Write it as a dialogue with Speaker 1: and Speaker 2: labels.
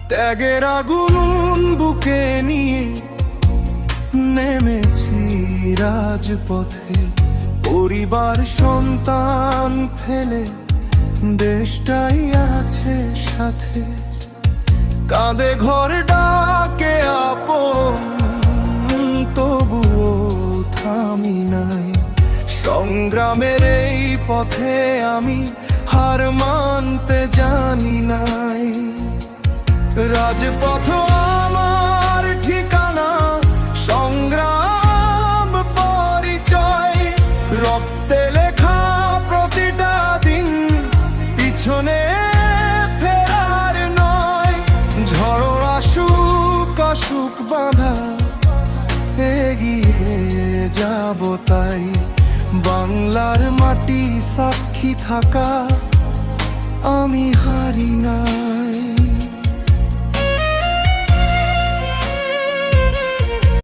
Speaker 1: ত্যাগের আগুন বুকে নিয়ে নেমেছি রাজপথে, পরিবার সন্তান ফেলে দেশটাই আছে সাথে। কাঁধে ঘর ডাকে আপন, তবুও থামি নাই। সংগ্রামের এই পথে আমি হার মানতে জানি নাই। রাজপথ আমার ঠিকানা, সংগ্রাম পরিচয়। রক্তে লেখা প্রতিটা দিন, পিছনে ফেরার নয়। ঝড় আসুক আসুক বাঁধা, এগিয়ে যাব তাই। বাংলার মাটি সাক্ষী থাকা, আমি হারি নাই।